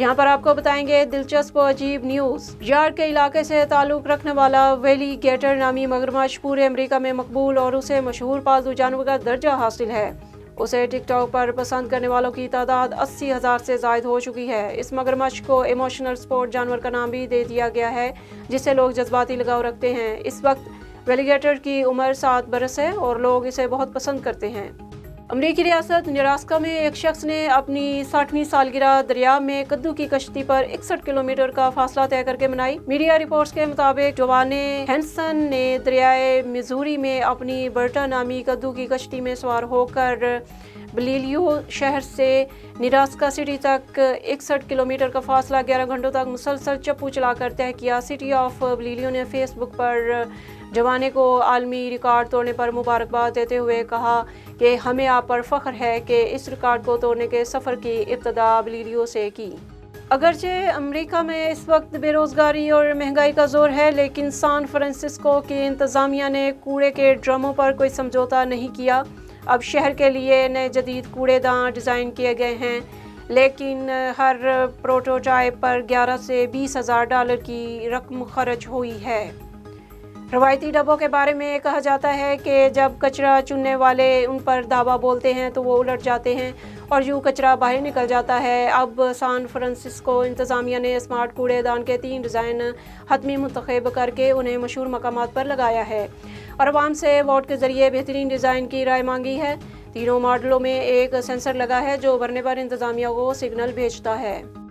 यहाँ पर आपको बताएंगे दिलचस्प और अजीब न्यूज़। यार्ड के इलाके से ताल्लुक रखने वाला वेलीगेटर नामी मगरमच्छ पूरे अमेरिका में मकबूल और उसे मशहूर पालतू जानवर का दर्जा हासिल है। उसे टिकटॉक पर पसंद करने वालों की तादाद 80,000 से ज़ायद हो चुकी है। इस मगरमच्छ को इमोशनल स्पोर्ट जानवर का नाम भी दे दिया गया है, जिससे लोग जज्बाती लगाव रखते हैं। इस वक्त वेलीगेटर की उम्र 7 बरस है और लोग इसे बहुत पसंद करते हैं। अमरीकी रियासत नेब्रास्का में एक शख्स ने अपनी 60वीं सालगिरह दरिया में कद्दू की कश्ती पर 61 किलोमीटर का फासला तय करके मनाई। मीडिया रिपोर्ट्स के मुताबिक जोवाने हैंसन ने दरियाए मिजूरी में अपनी बर्टा नामी कद्दू की कश्ती में सवार होकर बलिलियो शहर से नेब्रास्का सिटी तक 61 किलोमीटर का फासला 11 घंटों तक मुसलसल चप्पू चलाकर तय किया। सिटी ऑफ बलिलियो ने फेसबुक पर जवाने को आलमी रिकॉर्ड तोड़ने पर मुबारकबाद देते हुए कहा कि हमें आप पर फख्र है कि इस रिकॉर्ड को तोड़ने के सफ़र की इब्तदा बलिलियो से की। अगरचे अमेरिका में इस वक्त बेरोज़गारी और महंगाई का जोर है, लेकिन सैन फ्रांसिस्को की इंतज़ामिया ने कूड़े के ड्रमों पर कोई समझौता नहीं किया। अब शहर के लिए नए जदीद कूड़ेदान डिज़ाइन किए गए हैं, लेकिन हर प्रोटोटाइप पर 11 से 20,000 डॉलर की रकम खर्च हुई है। रवायती डब्बों के बारे में कहा जाता है कि जब कचरा चुनने वाले उन पर दावा बोलते हैं तो वो उलट जाते हैं और यूँ कचरा बाहर निकल जाता है। अब सैन फ्रांसिस्को इंतज़ामिया ने स्मार्ट कूड़ेदान के 3 डिज़ाइन हतमी मुंतखब करके उन्हें मशहूर मकामात पर लगाया है और आवाम से वोट के ज़रिए बेहतरीन डिज़ाइन की राय मांगी है। तीनों मॉडलों में एक सेंसर लगा है जो भरने पर इंतज़ामिया को सिग्नल भेजता है।